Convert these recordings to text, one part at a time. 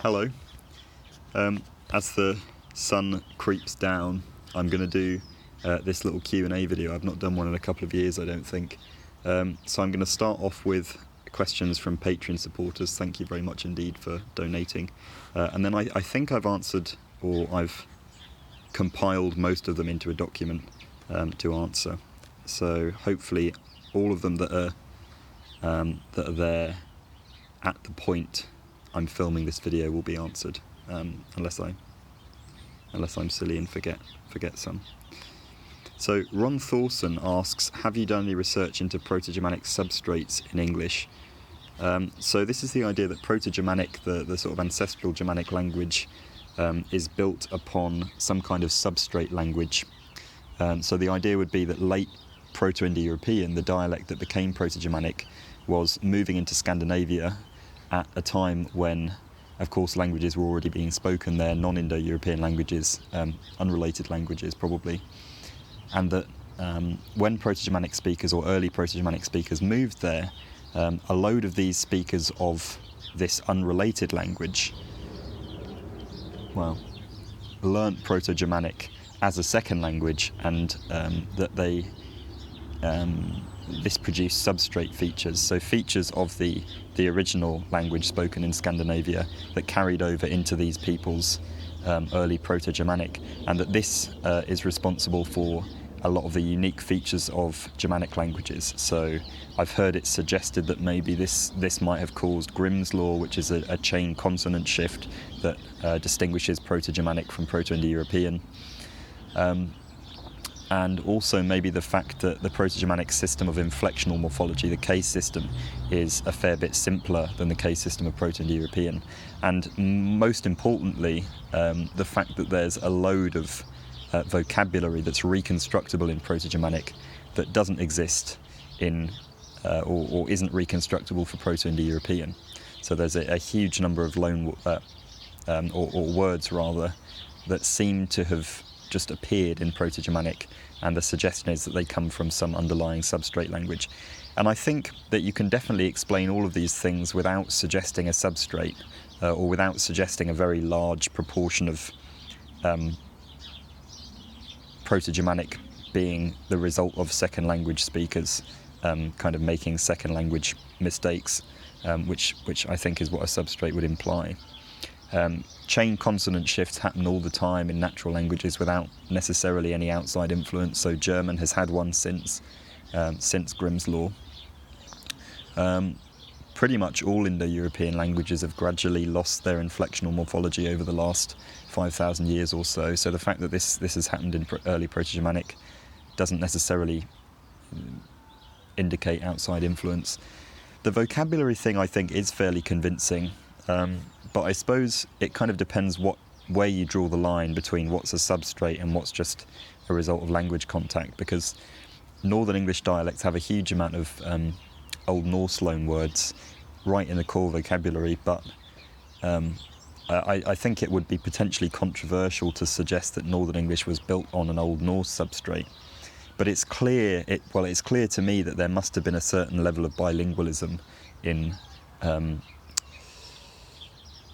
Hello. As the sun creeps down, I'm going to do this little Q&A video. I've not done one in a couple of years, I don't think. So I'm going to start off with questions from Patreon supporters. Thank you very much indeed for donating. And then I think I've answered, or I've compiled most of them into a document to answer. So hopefully all of them that are there at the point I'm filming this video will be answered, unless I'm silly and forget some. So Ron Thorson asks, have you done any research into Proto-Germanic substrates in English? So this is the idea that Proto-Germanic, the sort of ancestral Germanic language, is built upon some kind of substrate language. So the idea would be that late Proto-Indo-European, the dialect that became Proto-Germanic, was moving into Scandinavia at a time when, of course, languages were already being spoken there, non-Indo-European languages, unrelated languages probably, and that when Proto-Germanic speakers or early Proto-Germanic speakers moved there, a load of these speakers of this unrelated language, well, learnt Proto-Germanic as a second language, and that they this produced substrate features, so features of the original language spoken in Scandinavia that carried over into these people's early Proto-Germanic, and that this is responsible for a lot of the unique features of Germanic languages. So I've heard it suggested that maybe this might have caused Grimm's law, which is a chain consonant shift that distinguishes Proto-Germanic from Proto-Indo-European. And also maybe the fact that the Proto-Germanic system of inflectional morphology, the case system, is a fair bit simpler than the case system of Proto-Indo-European. And most importantly, the fact that there's a load of vocabulary that's reconstructible in Proto-Germanic that doesn't exist in, or isn't reconstructible for Proto-Indo-European. So there's a huge number of loan, or words rather, that seem to have just appeared in Proto-Germanic, and the suggestion is that they come from some underlying substrate language. And I think that you can definitely explain all of these things without suggesting a substrate, or without suggesting a very large proportion of Proto-Germanic being the result of second language speakers kind of making second language mistakes, which I think is what a substrate would imply. Chain consonant shifts happen all the time in natural languages without necessarily any outside influence, so German has had one since Grimm's law. Pretty much all Indo-European languages have gradually lost their inflectional morphology over the last 5,000 years or so, so the fact that this has happened in early Proto-Germanic doesn't necessarily indicate outside influence. The vocabulary thing, I think, is fairly convincing. But I suppose it kind of depends where you draw the line between what's a substrate and what's just a result of language contact, because Northern English dialects have a huge amount of Old Norse loan words right in the core vocabulary, but I think it would be potentially controversial to suggest that Northern English was built on an Old Norse substrate. But it's clear to me that there must have been a certain level of bilingualism in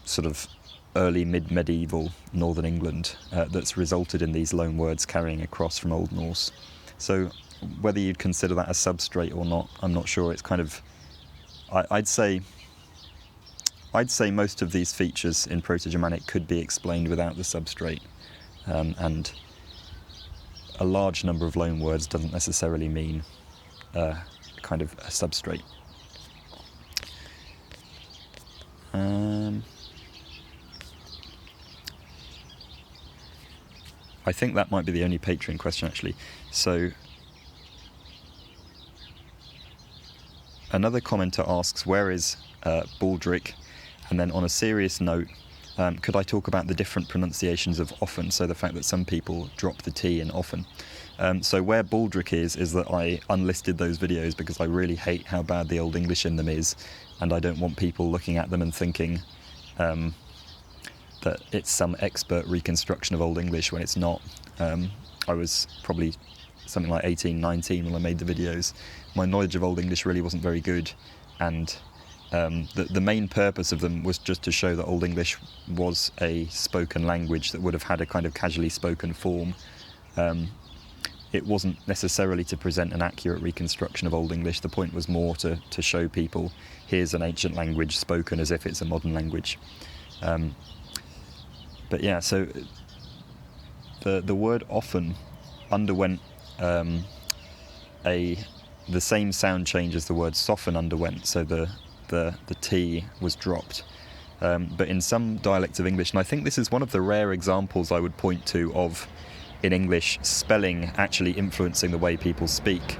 sort of early mid-medieval Northern England that's resulted in these loan words carrying across from Old Norse. So whether you'd consider that a substrate or not, I'm not sure. It's kind of, I'd say most of these features in Proto-Germanic could be explained without the substrate, and a large number of loan words doesn't necessarily mean kind of a substrate. I think that might be the only Patreon question, actually. So another commenter asks, where is Baldrick? And then on a serious note, could I talk about the different pronunciations of often, so the fact that some people drop the T in often. So where Baldrick is that I unlisted those videos because I really hate how bad the Old English in them is, and I don't want people looking at them and thinking that it's some expert reconstruction of Old English when it's not. I was probably something like 18, 19 when I made the videos. My knowledge of Old English really wasn't very good, and The main purpose of them was just to show that Old English was a spoken language that would have had a kind of casually spoken form. It wasn't necessarily to present an accurate reconstruction of Old English. The point was more to show people, here's an ancient language spoken as if it's a modern language. But yeah, so the word often underwent the same sound change as the word soften underwent, so the T was dropped. But in some dialects of English, and I think this is one of the rare examples I would point to of, in English, spelling actually influencing the way people speak.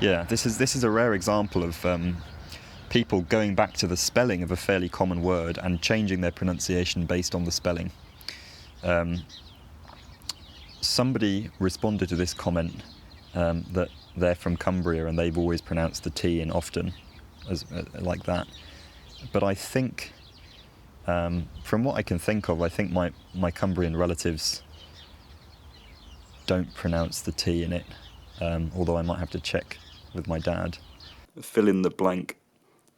This is a rare example of people going back to the spelling of a fairly common word and changing their pronunciation based on the spelling. Somebody responded to this comment that they're from Cumbria and they've always pronounced the T in often as like that. But I think, from what I can think of, I think my Cumbrian relatives don't pronounce the T in it, although I might have to check with my dad. Fill in the blank.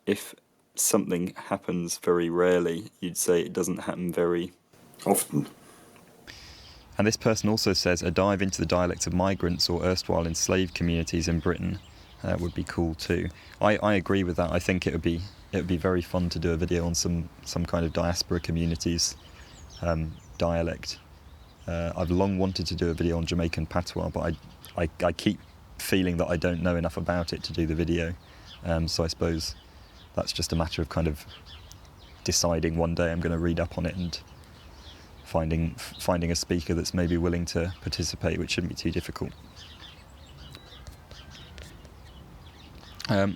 If something happens very rarely, you'd say it doesn't happen very often. And this person also says a dive into the dialects of migrants or erstwhile enslaved communities in Britain would be cool too. I agree with that. I think it would be very fun to do a video on some kind of diaspora communities dialect. I've long wanted to do a video on Jamaican patois, but I keep feeling that I don't know enough about it to do the video. So I suppose that's just a matter of kind of deciding one day I'm going to read up on it and finding a speaker that's maybe willing to participate, which shouldn't be too difficult.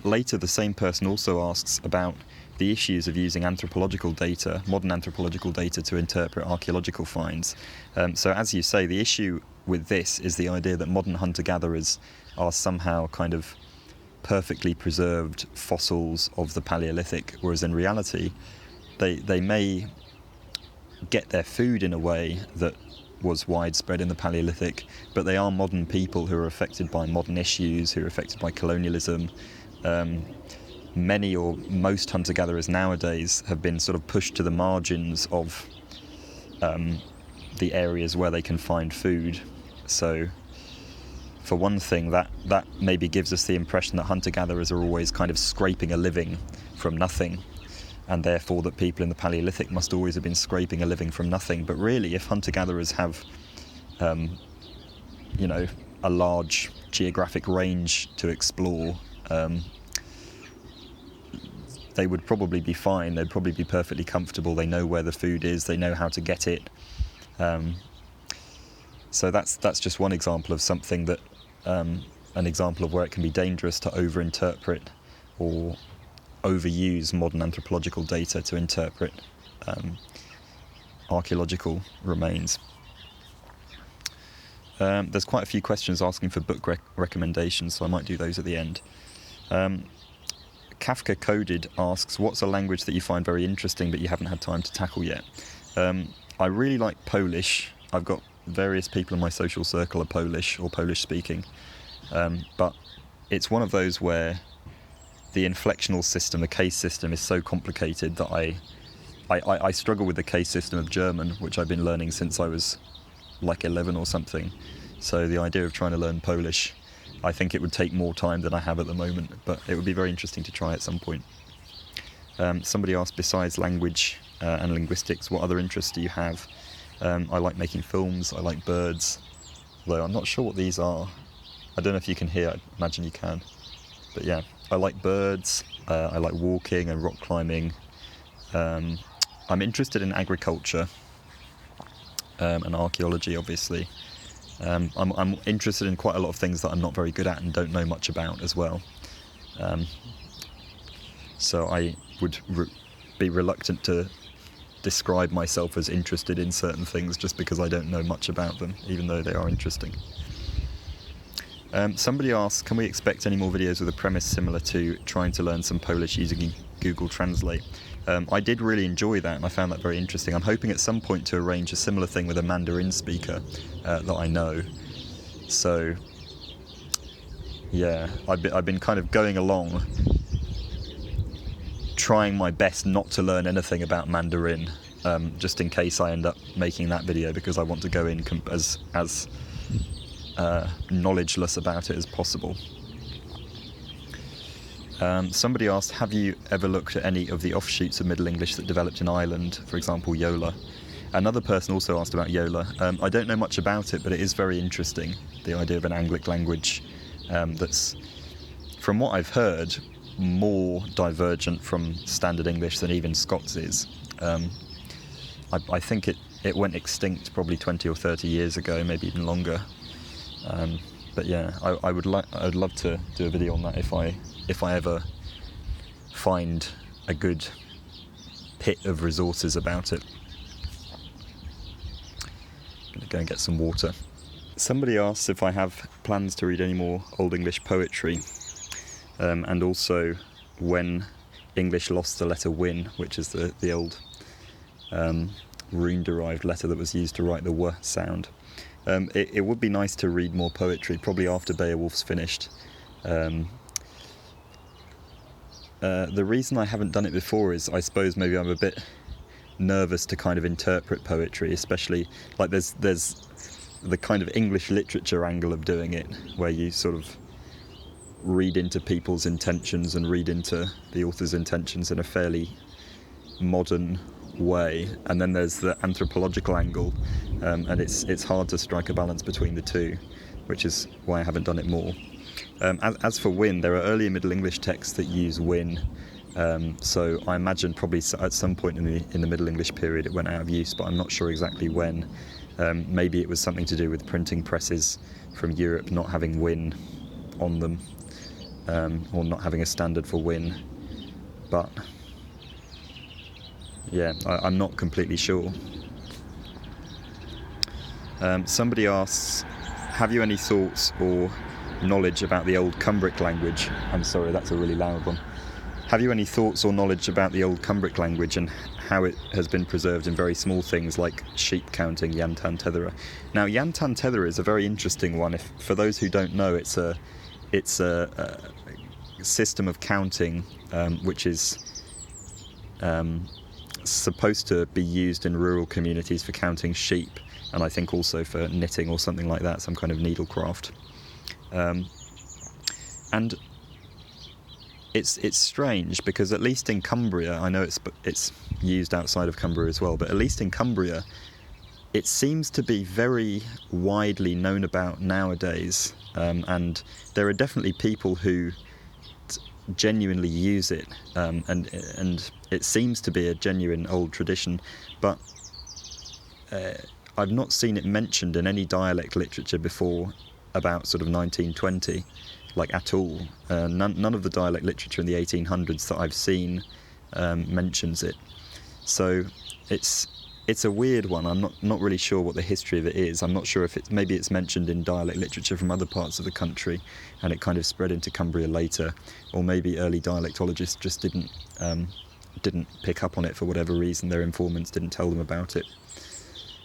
Later, the same person also asks about the issues of using anthropological data, modern anthropological data, to interpret archaeological finds. So as you say, the issue with this is the idea that modern hunter-gatherers are somehow kind of perfectly preserved fossils of the Paleolithic, whereas in reality they may get their food in a way that was widespread in the Paleolithic, but they are modern people who are affected by modern issues, who are affected by colonialism. Many or most hunter-gatherers nowadays have been sort of pushed to the margins of the areas where they can find food. So for one thing, that maybe gives us the impression that hunter-gatherers are always kind of scraping a living from nothing, and therefore that people in the Paleolithic must always have been scraping a living from nothing. But really, if hunter-gatherers have, a large geographic range to explore, they would probably be fine. They'd probably be perfectly comfortable. They know where the food is. They know how to get it. So that's just one example of something that, an example of where it can be dangerous to overinterpret or overuse modern anthropological data to interpret archaeological remains. There's quite a few questions asking for book recommendations, so I might do those at the end. Kafka Coded asks, what's a language that you find very interesting but you haven't had time to tackle yet? I really like Polish. I've got various people in my social circle are Polish or Polish speaking, but it's one of those where the inflectional system, the case system, is so complicated that I struggle with the case system of German, which I've been learning since I was like 11 or something. So the idea of trying to learn Polish, I think it would take more time than I have at the moment, but it would be very interesting to try at some point. Somebody asked, besides language and linguistics, what other interests do you have? I like making films, I like birds, although I'm not sure what these are. I don't know if you can hear, I imagine you can. But yeah, I like birds, I like walking and rock climbing. I'm interested in agriculture and archaeology, obviously. I'm interested in quite a lot of things that I'm not very good at and don't know much about as well. So I would be reluctant to describe myself as interested in certain things just because I don't know much about them, even though they are interesting. Somebody asks, can we expect any more videos with a premise similar to trying to learn some Polish using Google Translate? I did really enjoy that and I found that very interesting. I'm hoping at some point to arrange a similar thing with a Mandarin speaker that I know. So yeah, I've been kind of going along trying my best not to learn anything about Mandarin, just in case I end up making that video, because I want to go in as knowledgeless about it as possible. Somebody asked, have you ever looked at any of the offshoots of Middle English that developed in Ireland, for example, Yola? Another person also asked about Yola. I don't know much about it, but it is very interesting, the idea of an Anglic language that's, from what I've heard, more divergent from Standard English than even Scots is. I think it went extinct probably 20 or 30 years ago, maybe even longer. But yeah, I would love to do a video on that if I ever find a good pit of resources about it. I'm going to go and get some water. Somebody asks if I have plans to read any more Old English poetry, and also when English lost the letter win, which is the old rune-derived letter that was used to write the w sound. It would be nice to read more poetry, probably after Beowulf's finished. The reason I haven't done it before is, I suppose, maybe I'm a bit nervous to kind of interpret poetry, especially, like, there's the kind of English literature angle of doing it, where you sort of read into people's intentions and read into the author's intentions in a fairly modern way, and then there's the anthropological angle, and it's hard to strike a balance between the two, which is why I haven't done it more. As for win, there are earlier Middle English texts that use win, so I imagine probably at some point in the Middle English period it went out of use, but I'm not sure exactly when. Maybe it was something to do with printing presses from Europe not having win on them, or not having a standard for win, but yeah, I'm not completely sure. Somebody asks, have you any thoughts or knowledge about the old Cumbric language? I'm sorry, that's a really loud one. Have you any thoughts or knowledge about the old Cumbric language and how it has been preserved in very small things like sheep counting, Yantan Tethera? Now, Yantan Tethera is a very interesting one. For those who don't know, it's a system of counting which is supposed to be used in rural communities for counting sheep, and I think also for knitting or something like that, some kind of needlecraft. And it's strange, because at least in Cumbria, I know it's used outside of Cumbria as well, but at least in Cumbria it seems to be very widely known about nowadays, and there are definitely people who genuinely use it, and it seems to be a genuine old tradition, but I've not seen it mentioned in any dialect literature before about sort of 1920, like at all. None of the dialect literature in the 1800s that I've seen mentions it. So it's a weird one. I'm not really sure what the history of it is. I'm not sure if maybe it's mentioned in dialect literature from other parts of the country and it kind of spread into Cumbria later, or maybe early dialectologists just didn't pick up on it for whatever reason. Their informants didn't tell them about it.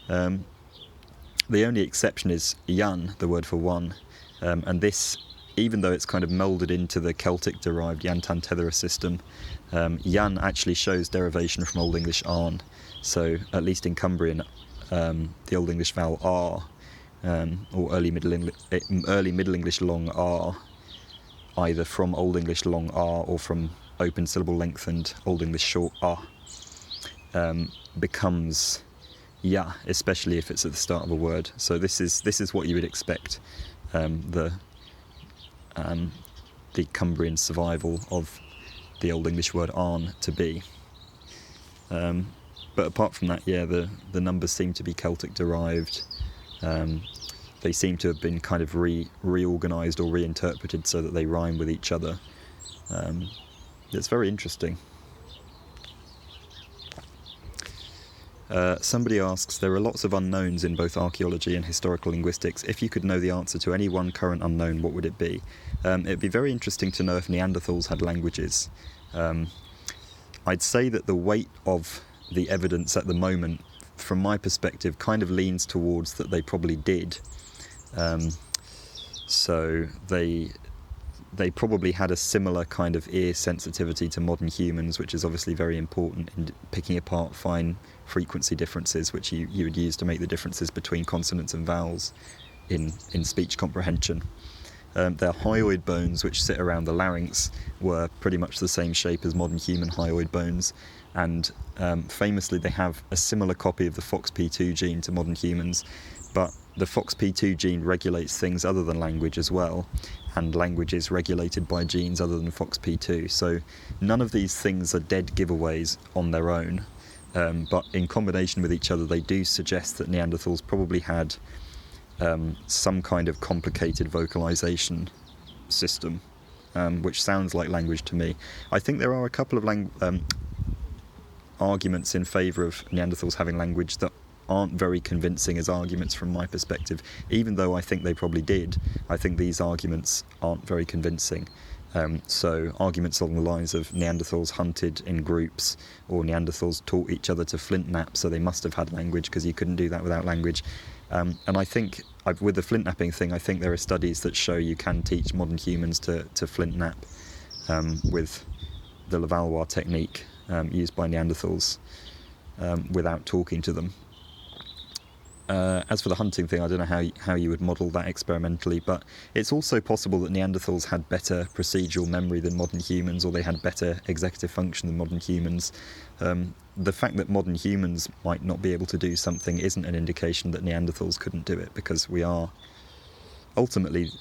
The only exception is yan, the word for one, and this, even though it's kind of moulded into the Celtic-derived Yantan Tethera system, yan actually shows derivation from Old English arn. So, at least in Cumbrian, the Old English vowel r, or early Middle English long r, either from Old English long r or from open syllable lengthened Old English short r, becomes ya, especially if it's at the start of a word. So this is what you would expect the Cumbrian survival of the Old English word arn to be. But apart from that, yeah, the numbers seem to be Celtic derived. They seem to have been kind of reorganised or reinterpreted so that they rhyme with each other. It's very interesting. Somebody asks, there are lots of unknowns in both archaeology and historical linguistics. If you could know the answer to any one current unknown, what would it be? It'd be very interesting to know if Neanderthals had languages. I'd say that the weight of the evidence at the moment, from my perspective, kind of leans towards that they probably did. So they probably had a similar kind of ear sensitivity to modern humans, which is obviously very important in picking apart fine frequency differences, which you would use to make the differences between consonants and vowels in speech comprehension. Their hyoid bones, which sit around the larynx, were pretty much the same shape as modern human hyoid bones, and famously they have a similar copy of the FOXP2 gene to modern humans, but the FOXP2 gene regulates things other than language as well, and language is regulated by genes other than FOXP2. So none of these things are dead giveaways on their own, but in combination with each other they do suggest that Neanderthals probably had some kind of complicated vocalization system, which sounds like language to me. I think there are a couple of arguments in favour of Neanderthals having language that aren't very convincing as arguments from my perspective. Even though I think they probably did, I think these arguments aren't very convincing. So arguments along the lines of Neanderthals hunted in groups, or Neanderthals taught each other to flint knap, so they must have had language because you couldn't do that without language. And I think with the flint napping thing, I think there are studies that show you can teach modern humans to flint nap with the Levallois technique used by Neanderthals without talking to them. As for the hunting thing, I don't know how you would model that experimentally, but it's also possible that Neanderthals had better procedural memory than modern humans, or they had better executive function than modern humans. The fact that modern humans might not be able to do something isn't an indication that Neanderthals couldn't do it, because ultimately,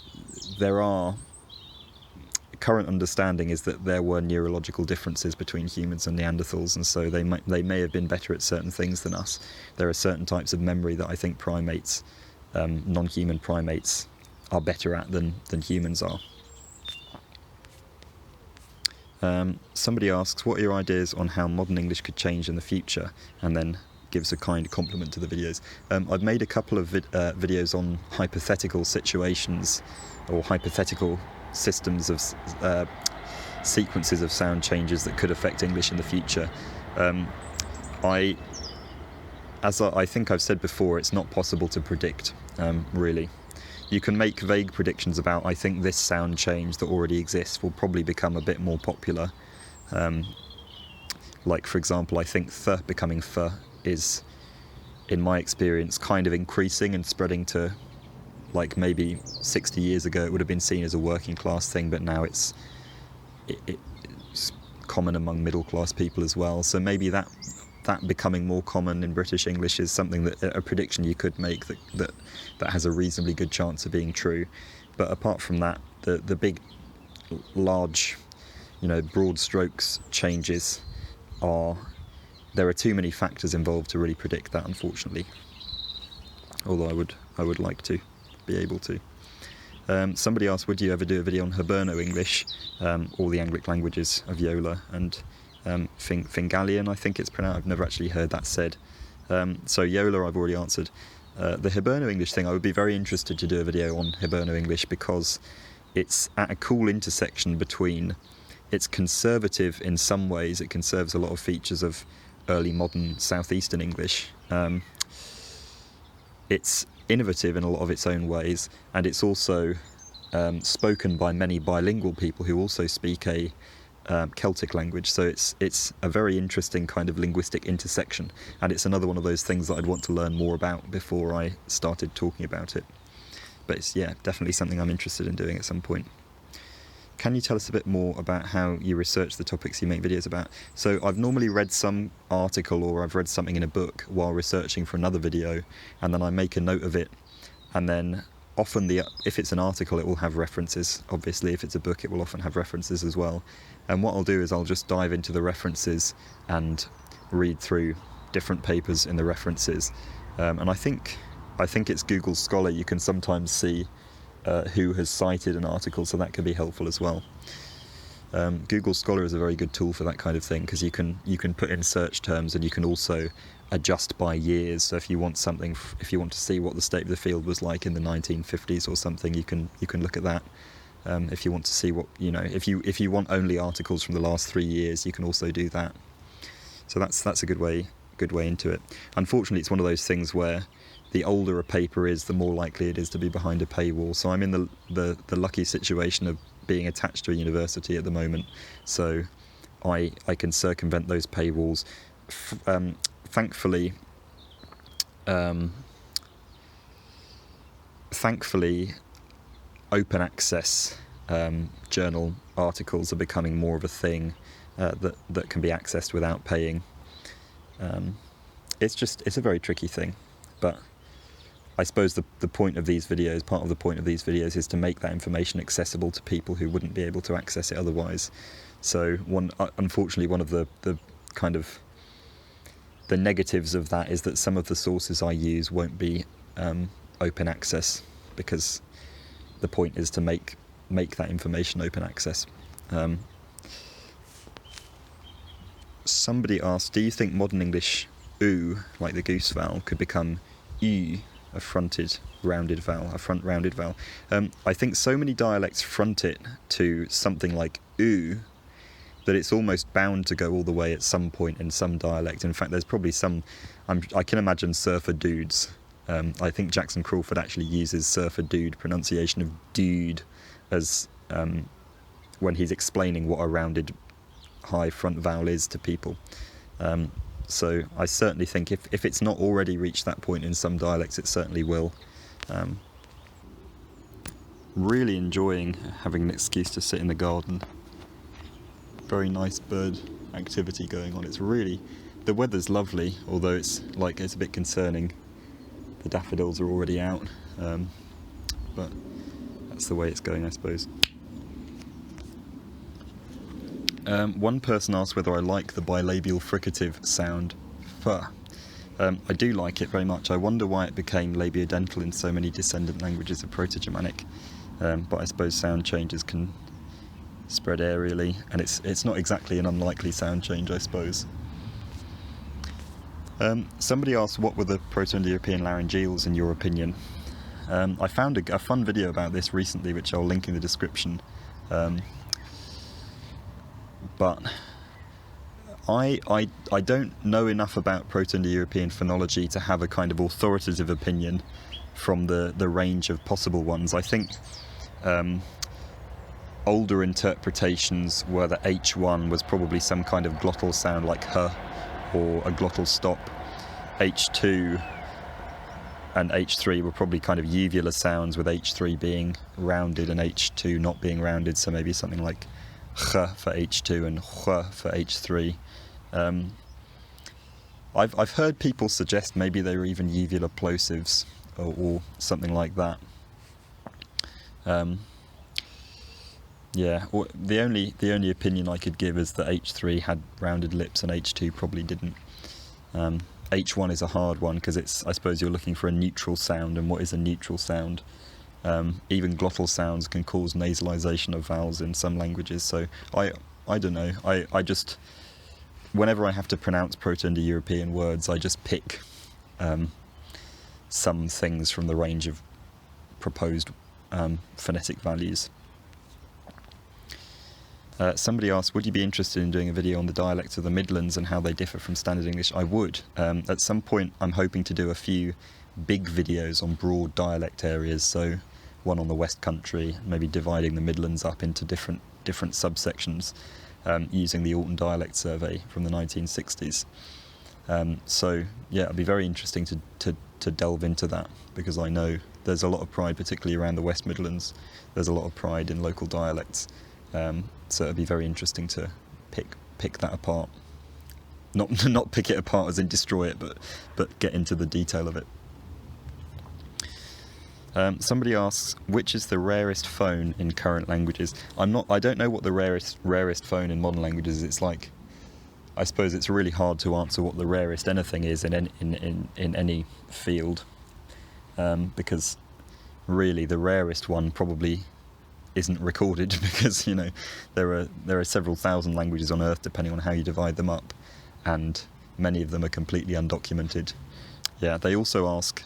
current understanding is that there were neurological differences between humans and Neanderthals, and so they may have been better at certain things than us. There are certain types of memory that I think primates, non-human primates, are better at than humans are. Somebody asks, what are your ideas on how modern English could change in the future? And then gives a kind compliment to the videos. I've made a couple of videos on hypothetical situations, or hypothetical systems of sequences of sound changes that could affect English in the future. As I think I've said before, it's not possible to predict, really. You can make vague predictions about, I think this sound change that already exists will probably become a bit more popular. Like, for example, I think th becoming f is, in my experience, kind of increasing and spreading to, like, maybe 60 years ago it would have been seen as a working class thing, but now it's common among middle class people as well. So maybe that becoming more common in British English is something that a prediction you could make that has a reasonably good chance of being true. But apart from that, the big, large, broad strokes changes there are too many factors involved to really predict that, unfortunately. Although I would like to be able to. Somebody asked, would you ever do a video on Hiberna English, all the Anglic languages of Yola, and Fingalian, I think it's pronounced. I've never actually heard that said. So Yola I've already answered. The Hiberna English thing, I would be very interested to do a video on Hiberna English, because it's at a cool intersection between, it's conservative in some ways, it conserves a lot of features of early modern southeastern English. It's innovative in a lot of its own ways, and it's also spoken by many bilingual people who also speak a Celtic language, so it's a very interesting kind of linguistic intersection, and it's another one of those things that I'd want to learn more about before I started talking about it. But it's, definitely something I'm interested in doing at some point. Can you tell us a bit more about how you research the topics you make videos about? So I've normally read some article, or I've read something in a book while researching for another video, and then I make a note of it, and then often if it's an article it will have references. Obviously if it's a book it will often have references as well, and what I'll do is I'll just dive into the references and read through different papers in the references, and I think it's Google Scholar. You can sometimes see who has cited an article, so that can be helpful as well. Google Scholar is a very good tool for that kind of thing, because you can put in search terms, and you can also adjust by years. So if you want to see what the state of the field was like in the 1950s or something, you can look at that. If you want to see what, if you want only articles from the last 3 years, you can also do that. So that's a good way into it. Unfortunately, it's one of those things where the older a paper is, the more likely it is to be behind a paywall. So I'm in the lucky situation of being attached to a university at the moment, so I can circumvent those paywalls. Thankfully, open access journal articles are becoming more of a thing that can be accessed without paying. It's a very tricky thing, but I suppose the point of these videos, part of the point of these videos, is to make that information accessible to people who wouldn't be able to access it otherwise. So unfortunately, one of the kind of the negatives of that is that some of the sources I use won't be open access, because the point is to make that information open access. Somebody asked, do you think modern English oo, like the goose vowel, could become u, a front rounded vowel? I think so many dialects front it to something like oo that it's almost bound to go all the way at some point in some dialect. In fact, there's probably some, I can imagine surfer dudes. I think Jackson Crawford actually uses surfer dude pronunciation of dude as when he's explaining what a rounded high front vowel is to people. So I certainly think if it's not already reached that point in some dialects, it certainly will. Really enjoying having an excuse to sit in the garden. Very nice bird activity going on. It's really, the weather's lovely, although it's a bit concerning. The daffodils are already out, but that's the way it's going, I suppose. One person asked whether I like the bilabial fricative sound, f. I do like it very much. I wonder why it became labiodental in so many descendant languages of Proto-Germanic, but I suppose sound changes can spread aerially, and it's not exactly an unlikely sound change, I suppose. Somebody asked, what were the Proto-Indo-European laryngeals in your opinion? I found a fun video about this recently, which I'll link in the description. But I don't know enough about Proto-Indo-European phonology to have a kind of authoritative opinion from the range of possible ones. I think older interpretations were that H1 was probably some kind of glottal sound like h, or a glottal stop. H2 and H3 were probably kind of uvular sounds, with H3 being rounded and H2 not being rounded, so maybe something like ch for H2 and ch for H3. I've heard people suggest maybe they were even uvular plosives or something like that. Yeah, or the only opinion I could give is that H3 had rounded lips and H2 probably didn't. H1 is a hard one because I suppose you're looking for a neutral sound, and what is a neutral sound? Even glottal sounds can cause nasalization of vowels in some languages, so I don't know. I just, whenever I have to pronounce Proto-Indo-European words, I just pick some things from the range of proposed phonetic values. Somebody asked, would you be interested in doing a video on the dialects of the Midlands and how they differ from Standard English? I would. At some point I'm hoping to do a few big videos on broad dialect areas, so one on the West Country, maybe dividing the Midlands up into different subsections, using the Alton Dialect Survey from the 1960s. So yeah, it'd be very interesting to delve into that, because I know there's a lot of pride, particularly around the West Midlands. There's a lot of pride in local dialects. So it'd be very interesting to pick that apart. Not pick it apart as in destroy it, but get into the detail of it. Somebody asks, which is the rarest phone in current languages? I don't know what the rarest phone in modern languages is. It's like, I suppose it's really hard to answer what the rarest anything is in any field, because really the rarest one probably isn't recorded, because there are several thousand languages on Earth, depending on how you divide them up, and many of them are completely undocumented. Yeah, they also ask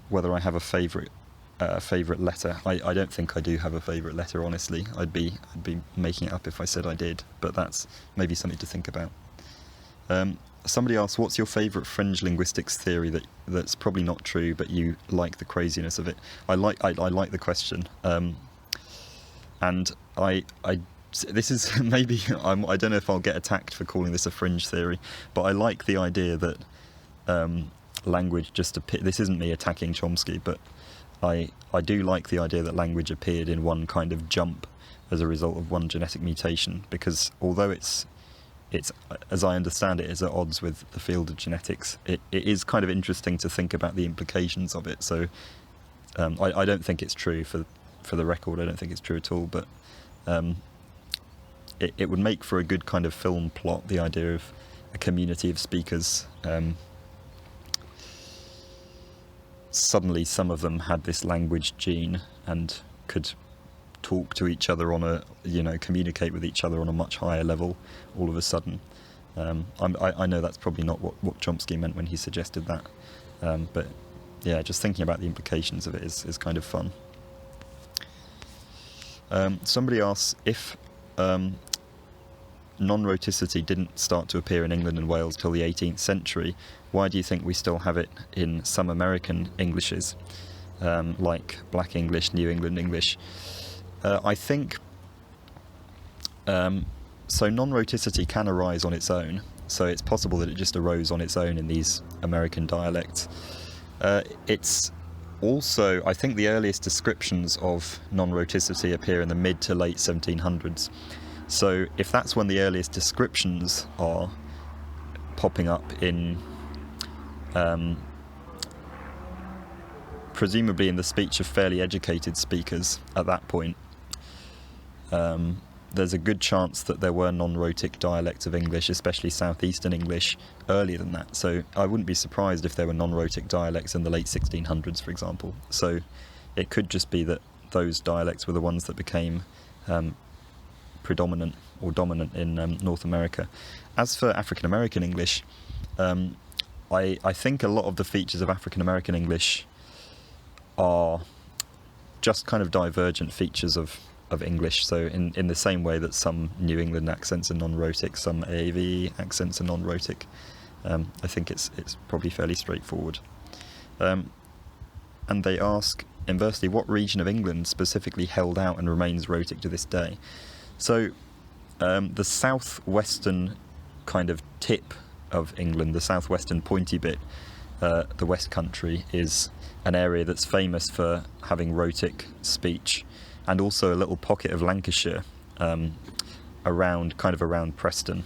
whether I have a favourite letter. I don't think I do have a favourite letter, honestly. I'd be making it up if I said I did, but that's maybe something to think about. Somebody asked, what's your favourite fringe linguistics theory that's probably not true, but you like the craziness of it? I like the question. And this is maybe, I don't know if I'll get attacked for calling this a fringe theory, but I like the idea that language just appeared. This isn't me attacking Chomsky, but I do like the idea that language appeared in one kind of jump as a result of one genetic mutation, because although it's as I understand it, is at odds with the field of genetics, it is kind of interesting to think about the implications of it. So I don't think it's true, for the record. I don't think it's true at all, but it would make for a good kind of film plot, the idea of a community of speakers. Suddenly some of them had this language gene and could talk to each other communicate with each other on a much higher level all of a sudden. I know that's probably not what Chomsky meant when he suggested that, but yeah, just thinking about the implications of it is kind of fun. Somebody asks, if nonroticity didn't start to appear in England and Wales till the 18th century, why do you think we still have it in some American Englishes, like Black English, New England English? I think so nonroticity can arise on its own, so it's possible that it just arose on its own in these American dialects. It's also, I think the earliest descriptions of nonroticity appear in the mid to late 1700s. So if that's when the earliest descriptions are popping up in, presumably in the speech of fairly educated speakers at that point, there's a good chance that there were non-rhotic dialects of English, especially southeastern English, earlier than that. So I wouldn't be surprised if there were non-rhotic dialects in the late 1600s, for example. So it could just be that those dialects were the ones that became predominant or dominant in North America. As for African American English, I think a lot of the features of African American English are just kind of divergent features of English. So in the same way that some New England accents are non-rhotic, some AAV accents are non-rhotic, I think it's probably fairly straightforward. And they ask, inversely, what region of England specifically held out and remains rhotic to this day? So the southwestern kind of tip of England, the southwestern pointy bit, the West Country, is an area that's famous for having rhotic speech, and also a little pocket of Lancashire around Preston.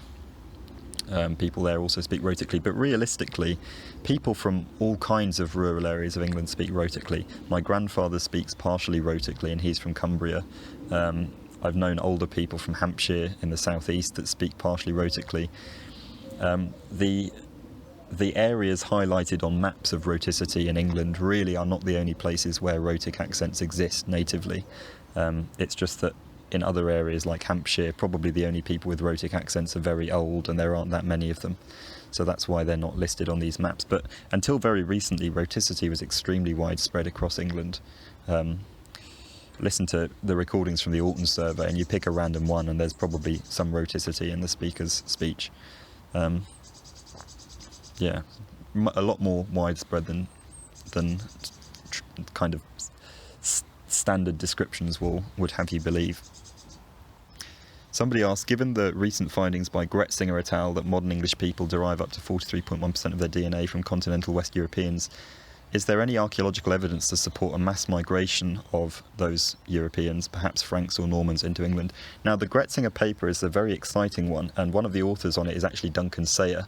People there also speak rhotically, but realistically, people from all kinds of rural areas of England speak rhotically. My grandfather speaks partially rhotically, and he's from Cumbria. I've known older people from Hampshire in the southeast that speak partially rhotically. The areas highlighted on maps of rhoticity in England really are not the only places where rhotic accents exist natively. It's just that in other areas like Hampshire, probably the only people with rhotic accents are very old, and there aren't that many of them. So that's why they're not listed on these maps. But until very recently, rhoticity was extremely widespread across England. Listen to the recordings from the Alton survey, and you pick a random one, and there's probably some rhoticity in the speaker's speech. Yeah, a lot more widespread than kind of standard descriptions would have you believe. Somebody asked, given the recent findings by Gretzinger et al. That modern English people derive up to 43.1% of their DNA from continental West Europeans, is there any archaeological evidence to support a mass migration of those Europeans, perhaps Franks or Normans, into England? Now, the Gretzinger paper is a very exciting one, and one of the authors on it is actually Duncan Sayer,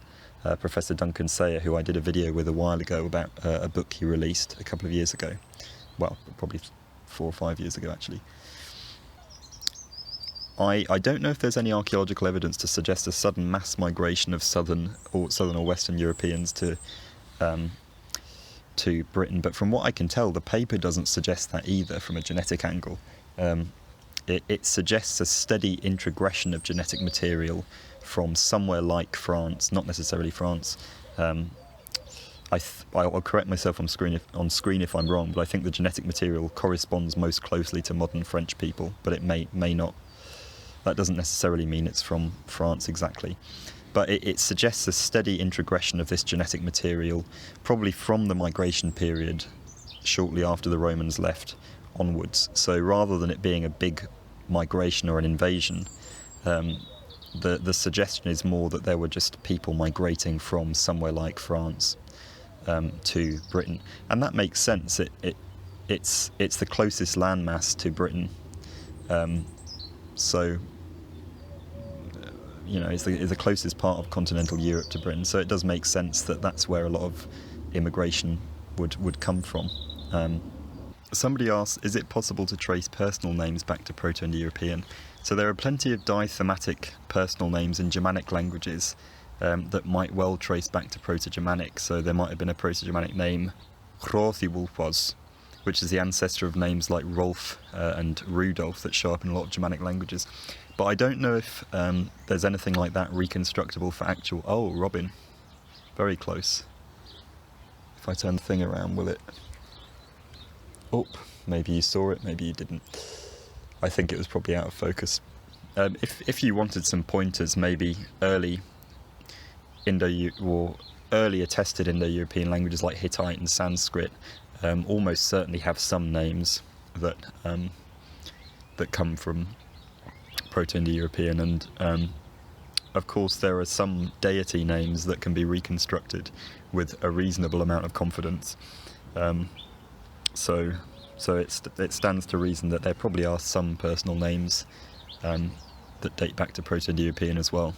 Professor Duncan Sayer, who I did a video with a while ago about a book he released a couple of years ago. Well, probably 4 or 5 years ago, actually. I don't know if there's any archaeological evidence to suggest a sudden mass migration of southern or Western Europeans to Britain, but from what I can tell, the paper doesn't suggest that either from a genetic angle. It suggests a steady introgression of genetic material from somewhere like France, not necessarily France. I'll correct myself on screen if I'm wrong, but I think the genetic material corresponds most closely to modern French people, but it may not. That doesn't necessarily mean it's from France exactly. But it suggests a steady introgression of this genetic material, probably from the migration period shortly after the Romans left onwards. So rather than it being a big migration or an invasion. The suggestion is more that there were just people migrating from somewhere like France to Britain, and that makes sense. It's the closest landmass to Britain, so is the closest part of continental Europe to Britain. So it does make sense that that's where a lot of immigration would come from. Somebody asked, is it possible to trace personal names back to Proto-Indo-European? So there are plenty of dithematic personal names in Germanic languages that might well trace back to Proto-Germanic. So there might have been a Proto-Germanic name, Hrothywulfos, which is the ancestor of names like Rolf and Rudolf that show up in a lot of Germanic languages. But I don't know if there's anything like that reconstructible for actual... Oh, Robin. Very close. If I turn the thing around, will it... Oh, maybe you saw it, maybe you didn't. I think it was probably out of focus. If you wanted some pointers, maybe early attested Indo-European languages like Hittite and Sanskrit almost certainly have some names that come from Proto-Indo-European, and of course there are some deity names that can be reconstructed with a reasonable amount of confidence. So it stands to reason that there probably are some personal names that date back to Proto-Indo-European as well.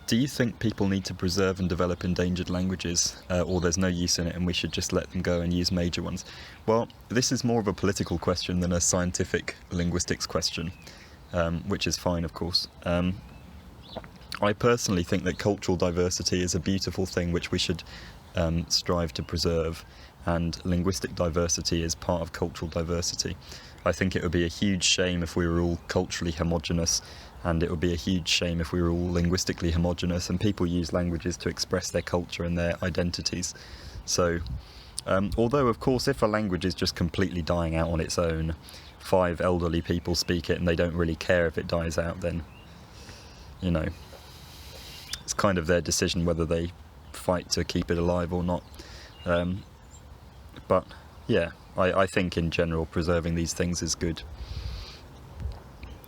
Do you think people need to preserve and develop endangered languages, or there's no use in it and we should just let them go and use major ones? Well, this is more of a political question than a scientific linguistics question, which is fine, of course. I personally think that cultural diversity is a beautiful thing which we should strive to preserve, and linguistic diversity is part of cultural diversity. I think it would be a huge shame if we were all culturally homogenous, and it would be a huge shame if we were all linguistically homogenous and people use languages to express their culture and their identities. So, although of course if a language is just completely dying out on its own, 5 elderly people speak it and they don't really care if it dies out, then, it's kind of their decision whether they fight to keep it alive or not. But yeah, I think in general preserving these things is good.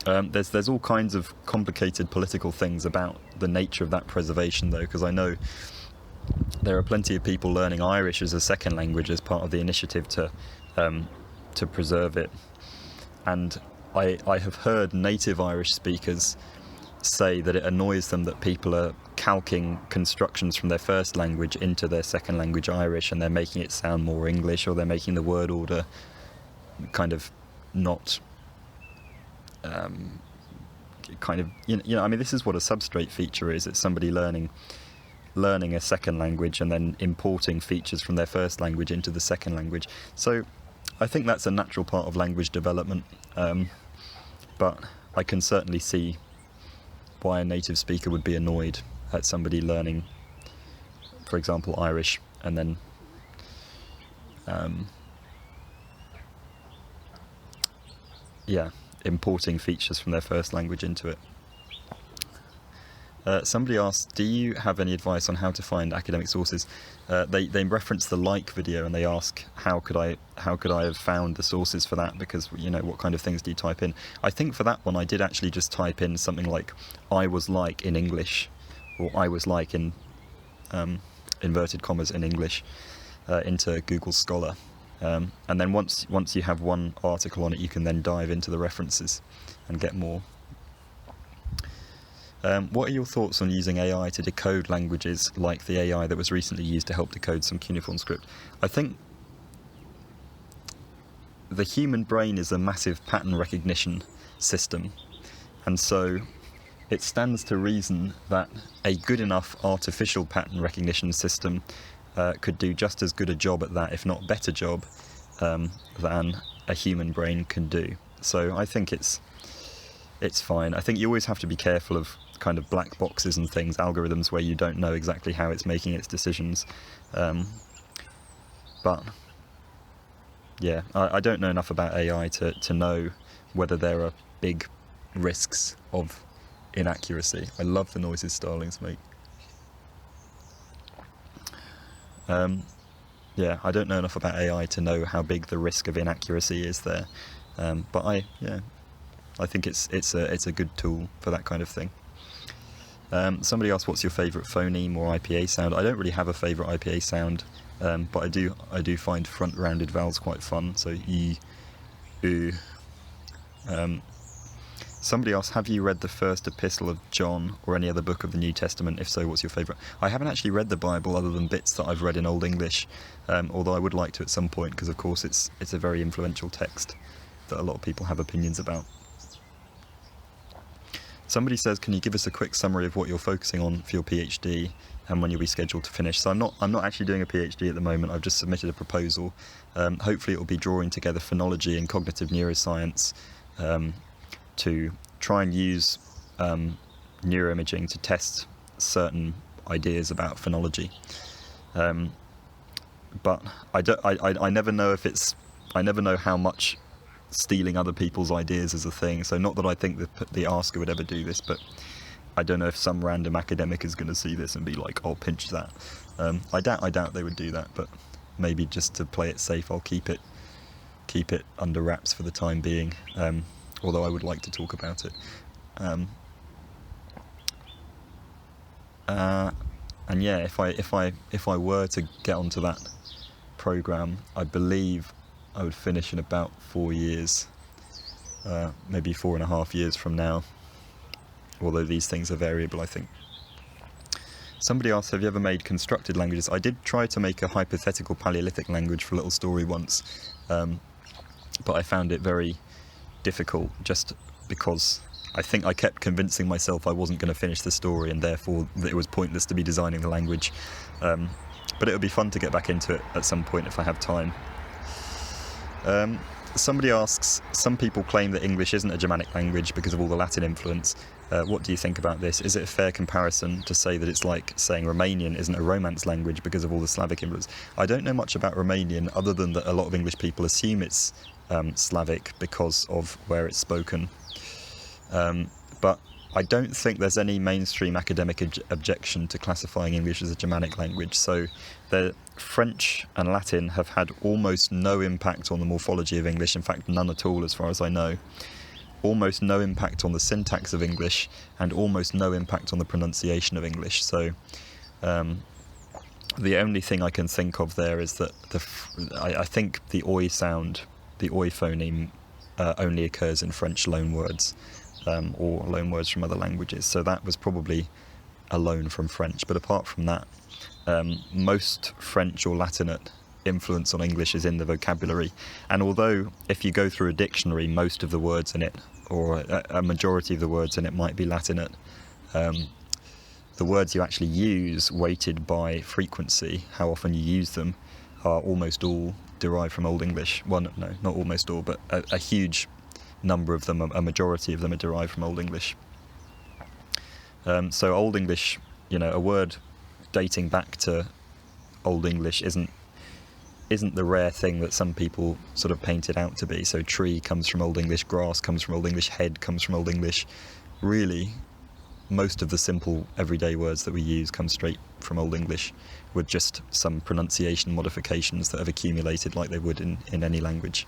There's all kinds of complicated political things about the nature of that preservation, though, because I know there are plenty of people learning Irish as a second language as part of the initiative to preserve it, and I have heard native Irish speakers say that it annoys them that people are calquing constructions from their first language into their second language Irish, and they're making it sound more English, or they're making the word order kind of not I mean, this is what a substrate feature is. It's somebody learning a second language and then importing features from their first language into the second language. So I think that's a natural part of language development, but I can certainly see why a native speaker would be annoyed at somebody learning, for example, Irish, and then importing features from their first language into it. Somebody asked, do you have any advice on how to find academic sources? They reference the like video and they ask how could I have found the sources for that, because what kind of things do you type in? I think for that one I did actually just type in something like I was like in English, or I was like in inverted commas in English into Google Scholar. And then once you have one article on it, you can then dive into the references and get more. What are your thoughts on using AI to decode languages, like the AI that was recently used to help decode some cuneiform script? I think the human brain is a massive pattern recognition system, and so it stands to reason that a good enough artificial pattern recognition system could do just as good a job at that, if not better job, than a human brain can do. So I think it's fine. I think you always have to be careful of kind of black boxes and things, algorithms where you don't know exactly how it's making its decisions. But yeah, I don't know enough about AI to know whether there are big risks of inaccuracy. I love the noises starlings make. Yeah, I don't know enough about AI to know how big the risk of inaccuracy is there. But I think it's a good tool for that kind of thing. Somebody asked, what's your favourite phoneme or IPA sound? I don't really have a favourite IPA sound, but I do find front-rounded vowels quite fun. So E, U. Somebody asked, have you read the first epistle of John or any other book of the New Testament? If so, what's your favourite? I haven't actually read the Bible other than bits that I've read in Old English, although I would like to at some point, because of course it's a very influential text that a lot of people have opinions about. Somebody says, can you give us a quick summary of what you're focusing on for your PhD and when you'll be scheduled to finish? So I'm not actually doing a PhD at the moment. I've just submitted a proposal. Hopefully it will be drawing together phonology and cognitive neuroscience to try and use neuroimaging to test certain ideas about phonology. But I never know I never know how much stealing other people's ideas is a thing. So not that I think the asker would ever do this, but I don't know if some random academic is going to see this and be like, "Oh, pinch that." I doubt they would do that, but maybe just to play it safe, I'll keep it under wraps for the time being. Although I would like to talk about it. And yeah, if I were to get onto that program, I believe I would finish in about 4 years, maybe 4.5 years from now, although these things are variable, I think. Somebody asked, have you ever made constructed languages? I did try to make a hypothetical Paleolithic language for a little story once, but I found it very difficult just because I think I kept convincing myself I wasn't going to finish the story, and therefore that it was pointless to be designing the language. But it would be fun to get back into it at some point if I have time. Somebody asks, some people claim that English isn't a Germanic language because of all the Latin influence. What do you think about this? Is it a fair comparison to say that it's like saying Romanian isn't a Romance language because of all the Slavic influence? I don't know much about Romanian other than that a lot of English people assume it's Slavic because of where it's spoken. But I don't think there's any mainstream academic objection to classifying English as a Germanic language. So the French and Latin have had almost no impact on the morphology of English, in fact none at all as far as I know. Almost no impact on the syntax of English, and almost no impact on the pronunciation of English. So the only thing I can think of there is that I think the oi sound, the oi phoneme, only occurs in French loanwords. Or loanwords from other languages, so that was probably a loan from French. But apart from that, most French or Latinate influence on English is in the vocabulary, and although if you go through a dictionary, most of the words in it, or a majority of the words in it, might be Latinate, the words you actually use, weighted by frequency, how often you use them, are almost all derived from Old English. Well, no, not almost all, but a huge number of them, a majority of them, are derived from Old English. So Old English, a word dating back to Old English isn't the rare thing that some people sort of paint it out to be. So tree comes from Old English, grass comes from Old English, head comes from Old English. Really, most of the simple everyday words that we use come straight from Old English, with just some pronunciation modifications that have accumulated like they would in any language.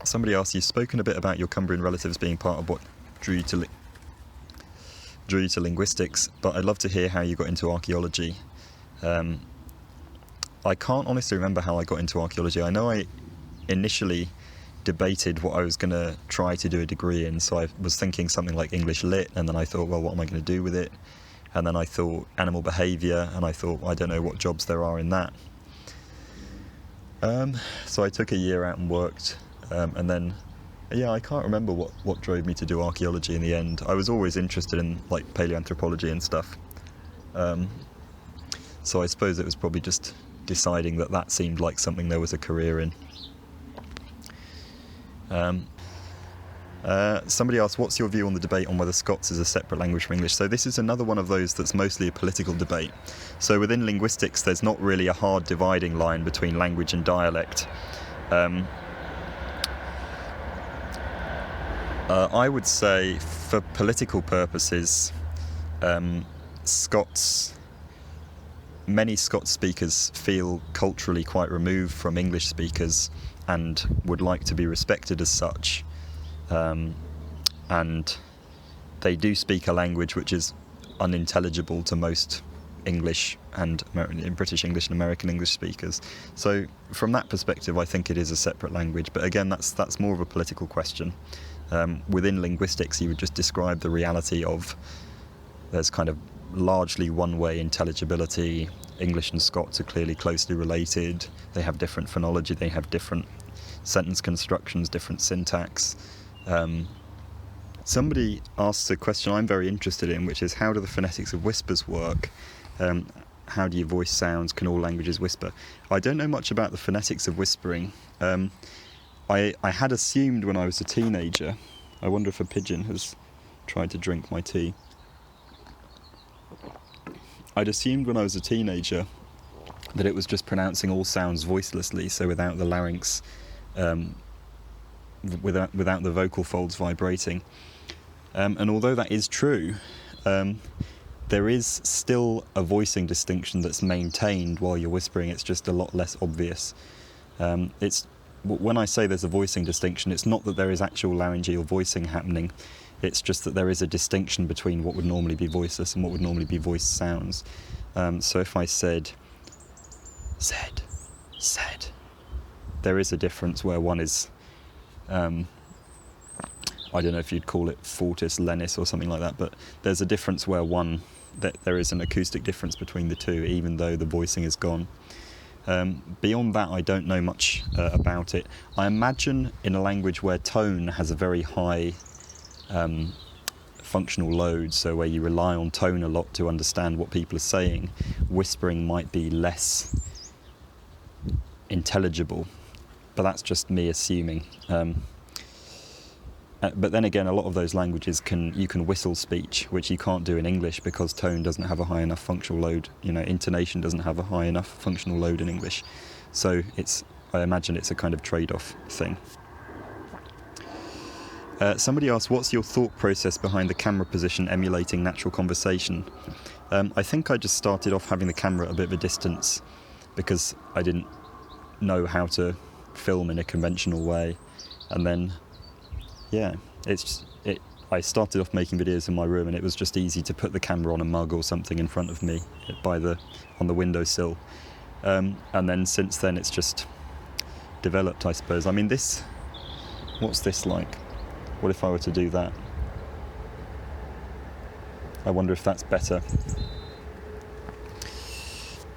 Somebody asked, you've spoken a bit about your Cumbrian relatives being part of what drew you to linguistics, but I'd love to hear how you got into archaeology. I can't honestly remember how I got into archaeology. I know I initially debated what I was going to try to do a degree in, so I was thinking something like English Lit, and then I thought, well, what am I going to do with it? And then I thought animal behaviour, and I thought, I don't know what jobs there are in that. So I took a year out and worked, and then, I can't remember what drove me to do archaeology in the end. I was always interested in like paleoanthropology and stuff, so I suppose it was probably just deciding that seemed like something there was a career in. Somebody asked, what's your view on the debate on whether Scots is a separate language from English? So this is another one of those that's mostly a political debate. So within linguistics, there's not really a hard dividing line between language and dialect. I would say, for political purposes, Scots many Scots speakers feel culturally quite removed from English speakers and would like to be respected as such, and they do speak a language which is unintelligible to most English and British English and American English speakers. So from that perspective, I think it is a separate language. But again, that's more of a political question. Within linguistics, you would just describe the reality of there's kind of largely one-way intelligibility. English and Scots are clearly closely related. They have different phonology. They have different sentence constructions, different syntax. Somebody asks a question I'm very interested in, which is how do the phonetics of whispers work? How do you voice sounds? Can all languages whisper? I don't know much about the phonetics of whispering. I had assumed when I was a teenager, I wonder if a pigeon has tried to drink my tea. I'd assumed when I was a teenager that it was just pronouncing all sounds voicelessly, so without the larynx, without the vocal folds vibrating. And although that is true, there is still a voicing distinction that's maintained while you're whispering. It's just a lot less obvious. When I say there's a voicing distinction, it's not that there is actual laryngeal voicing happening. It's just that there is a distinction between what would normally be voiceless and what would normally be voiced sounds. So if I said, there is a difference where one is, I don't know if you'd call it fortis, lenis or something like that, but there's a difference where there is an acoustic difference between the two, even though the voicing is gone. Beyond that, I don't know much about it. I imagine in a language where tone has a very high functional load, so where you rely on tone a lot to understand what people are saying, whispering might be less intelligible, but that's just me assuming. But then again, a lot of those languages you can whistle speech, which you can't do in English because tone doesn't have a high enough functional load. Intonation doesn't have a high enough functional load in English. So I imagine it's a kind of trade-off thing. Somebody asked, what's your thought process behind the camera position emulating natural conversation? I think I just started off having the camera at a bit of a distance because I didn't know how to film in a conventional way. And then, yeah, I started off making videos in my room, and it was just easy to put the camera on a mug or something in front of me on the windowsill. And then since then it's just developed, I suppose. I mean, what's this like? What if I were to do that? I wonder if that's better.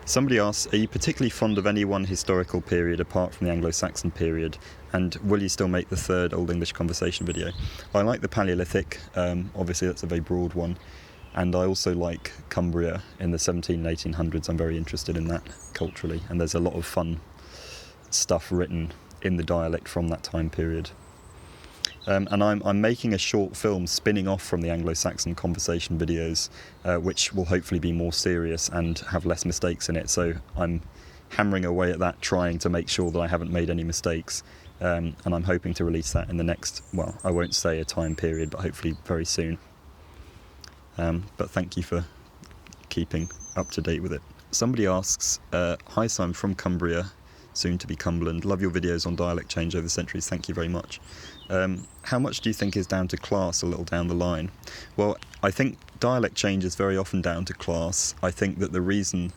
Somebody asks, are you particularly fond of any one historical period apart from the Anglo-Saxon period? And will you still make the third Old English conversation video? I like the Paleolithic, obviously that's a very broad one. And I also like Cumbria in the 1700s and 1800s. I'm very interested in that culturally. And there's a lot of fun stuff written in the dialect from that time period. And I'm making a short film spinning off from the Anglo-Saxon conversation videos, which will hopefully be more serious and have less mistakes in it. So I'm hammering away at that, trying to make sure that I haven't made any mistakes. And I'm hoping to release that in the next, well, I won't say a time period, but hopefully very soon. But thank you for keeping up to date with it. Somebody asks, hi, so I'm from Cumbria, soon to be Cumberland. Love your videos on dialect change over the centuries. Thank you very much. How much do you think is down to class a little down the line? Well, I think dialect change is very often down to class. I think that the reason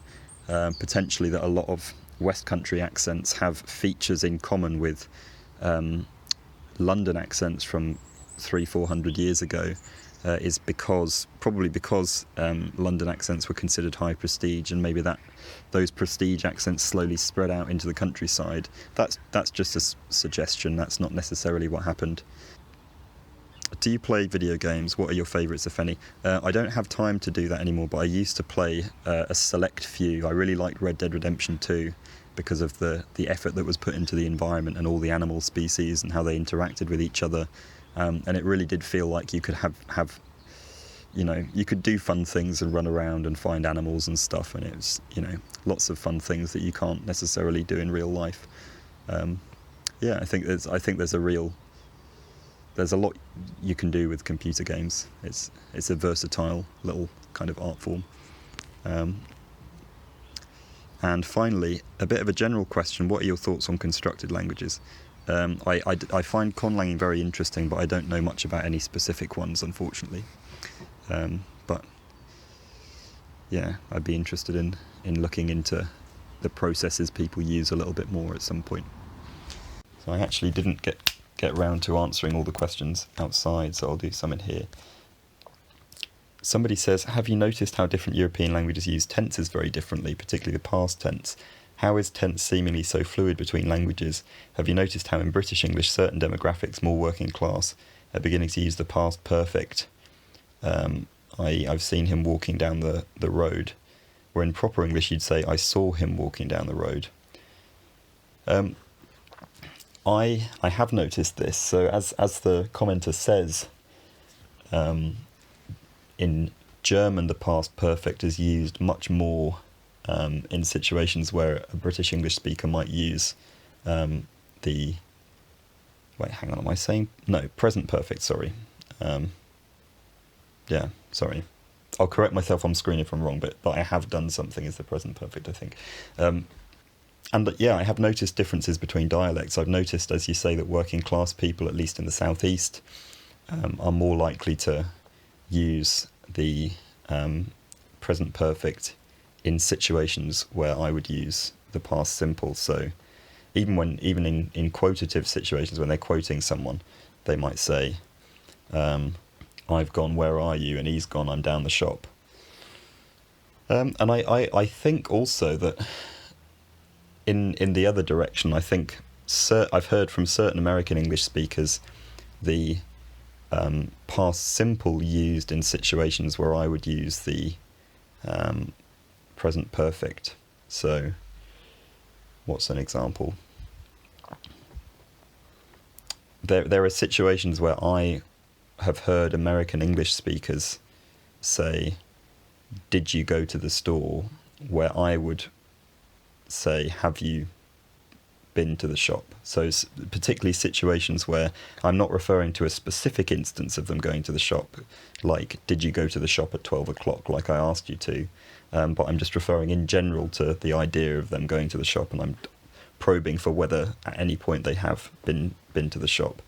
potentially that a lot of West Country accents have features in common with London accents from 300-400 years ago is probably because London accents were considered high prestige, and maybe those prestige accents slowly spread out into the countryside. That's just a suggestion. That's not necessarily what happened. Do you play video games? What are your favourites, if any? I don't have time to do that anymore, but I used to play a select few. I really liked Red Dead Redemption 2 because of the effort that was put into the environment and all the animal species and how they interacted with each other. And it really did feel like you could have you could do fun things and run around and find animals and stuff, and it was, lots of fun things that you can't necessarily do in real life. I think there's a lot you can do with computer games. It's a versatile little kind of art form. And finally, a bit of a general question: what are your thoughts on constructed languages? I find conlanging very interesting, but I don't know much about any specific ones, unfortunately. But yeah, I'd be interested in looking into the processes people use a little bit more at some point. So I actually didn't get round to answering all the questions outside, so I'll do some in here. Somebody says, have you noticed how different European languages use tenses very differently, particularly the past tense? How is tense seemingly so fluid between languages? Have you noticed how in British English certain demographics, more working class, are beginning to use the past perfect? I've seen him walking down the road, where in proper English you'd say, I saw him walking down the road. I have noticed this. So as the commenter says, in German the past perfect is used much more in situations where a British English speaker might use the... Wait, hang on, am I saying... No, present perfect, sorry. Yeah, sorry. I'll correct myself on screen if I'm wrong, but I have done something is the present perfect, I think. And yeah, I have noticed differences between dialects. I've noticed, as you say, that working class people, at least in the southeast, are more likely to use the present perfect in situations where I would use the past simple. So even in quotative situations, when they're quoting someone, they might say, I've gone, where are you? And he's gone, I'm down the shop. And I think also that in the other direction, I think I've heard from certain American English speakers the past simple used in situations where I would use the present perfect. So what's an example? There are situations where I have heard American English speakers say, did you go to the store? Where I would say, have you been to the shop? So particularly situations where I'm not referring to a specific instance of them going to the shop, like, did you go to the shop at 12 o'clock, like I asked you to? But I'm just referring in general to the idea of them going to the shop, and I'm probing for whether at any point they have been to the shop.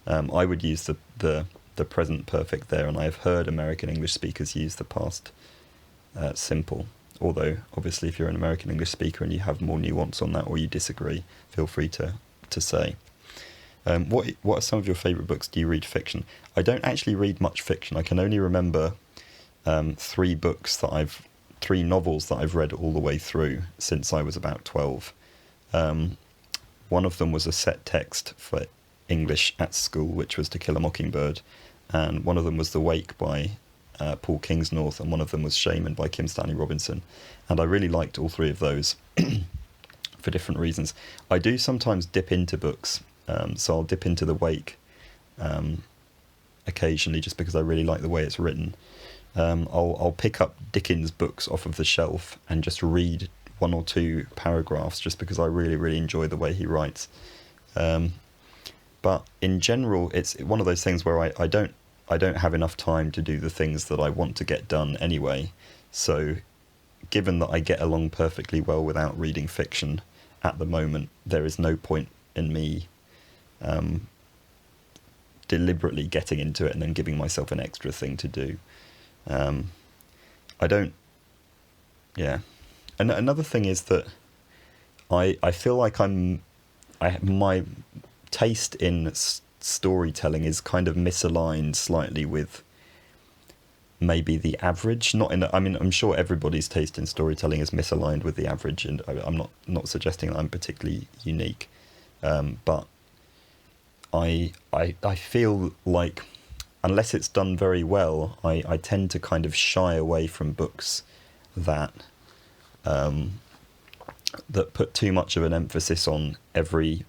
I would use the present perfect there, and I have heard American English speakers use the past simple. Although, obviously, if you're an American English speaker and you have more nuance on that or you disagree, feel free to say. What are some of your favourite books? Do you read fiction? I don't actually read much fiction. I can only remember three novels that I've read all the way through since I was about 12. One of them was a set text for English at school, which was To Kill a Mockingbird, and one of them was The Wake by Paul Kingsnorth, and one of them was Shaman by Kim Stanley Robinson, and I really liked all three of those for different reasons. I do sometimes dip into books, so I'll dip into The Wake occasionally just because I really like the way it's written. I'll pick up Dickens books off of the shelf and just read one or two paragraphs just because I really, really enjoy the way he writes. But in general, it's one of those things where I don't have enough time to do the things that I want to get done anyway. So given that I get along perfectly well without reading fiction at the moment, there is no point in me deliberately getting into it and then giving myself an extra thing to do. Yeah. And another thing is that I feel like my taste in storytelling is kind of misaligned slightly with maybe the average. I'm sure everybody's taste in storytelling is misaligned with the average, and I'm not suggesting that I'm particularly unique, but I feel like unless it's done very well, I tend to kind of shy away from books that put too much of an emphasis on every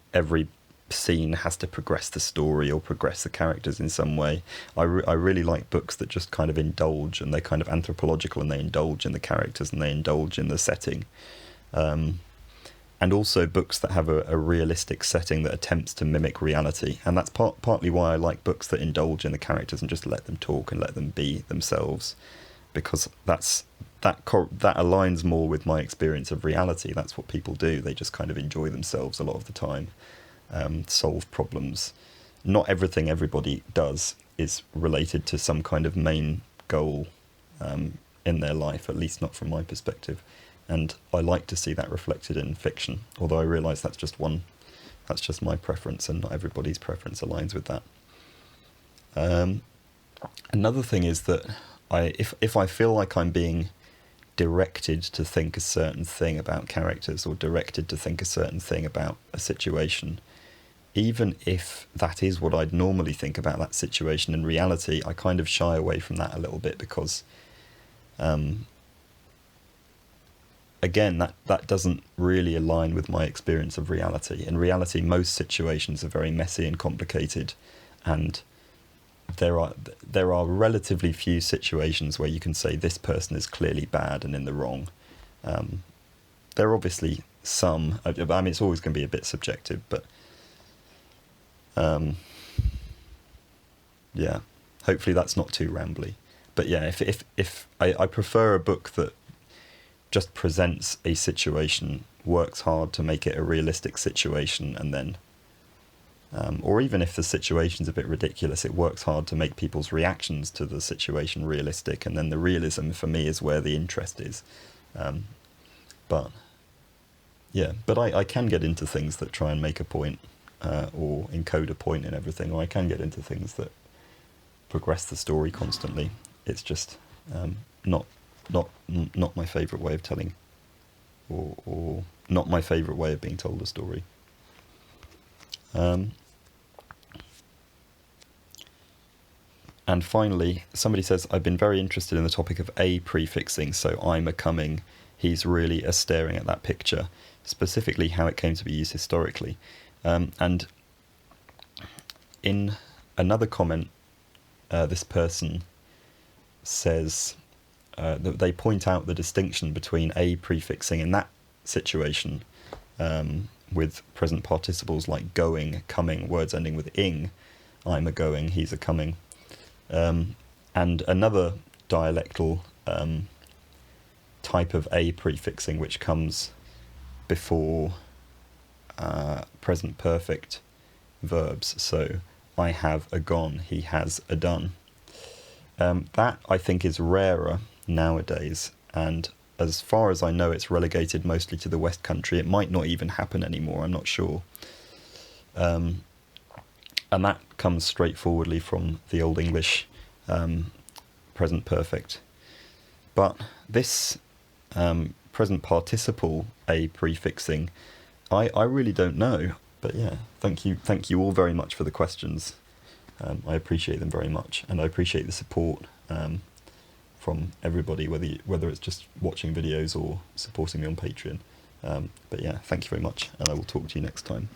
scene has to progress the story or progress the characters in some way. I really like books that just kind of indulge, and they're kind of anthropological, and they indulge in the characters and they indulge in the setting. And also books that have a realistic setting that attempts to mimic reality. And that's partly why I like books that indulge in the characters and just let them talk and let them be themselves, because that's that aligns more with my experience of reality. That's what people do. They just kind of enjoy themselves a lot of the time, solve problems. Not everything everybody does is related to some kind of main goal in their life, at least not from my perspective. And I like to see that reflected in fiction, although I realise that's just my preference, and not everybody's preference aligns with that. Another thing is that if I feel like I'm being directed to think a certain thing about characters, or directed to think a certain thing about a situation, even if that is what I'd normally think about that situation in reality, I kind of shy away from that a little bit, because again, that doesn't really align with my experience of reality. In reality, most situations are very messy and complicated, and there are relatively few situations where you can say this person is clearly bad and in the wrong. There are obviously some. I mean, it's always going to be a bit subjective, but yeah, hopefully that's not too rambly. But yeah, if I prefer a book that just presents a situation, works hard to make it a realistic situation, and then or even if the situation's a bit ridiculous, it works hard to make people's reactions to the situation realistic, and then the realism for me is where the interest is. But I can get into things that try and make a point, or encode a point in everything, or I can get into things that progress the story constantly. It's just not my favourite way of telling, or not my favourite way of being told a story. And finally, somebody says, I've been very interested in the topic of a prefixing, so I'm a coming, he's really a staring at that picture, specifically how it came to be used historically. And in another comment, this person says that they point out the distinction between a prefixing in that situation, with present participles like going, coming, words ending with ing, I'm a going, he's a coming, and another dialectal type of a prefixing which comes before present perfect verbs. So I have a gone, he has a done. That I think is rarer nowadays, and as far as I know it's relegated mostly to the West Country. It might not even happen anymore, I'm not sure. And that comes straightforwardly from the Old English present perfect. But this present participle a prefixing, I really don't know. But yeah, thank you all very much for the questions. I appreciate them very much, and I appreciate the support from everybody, whether it's just watching videos or supporting me on Patreon. But yeah, thank you very much, and I will talk to you next time.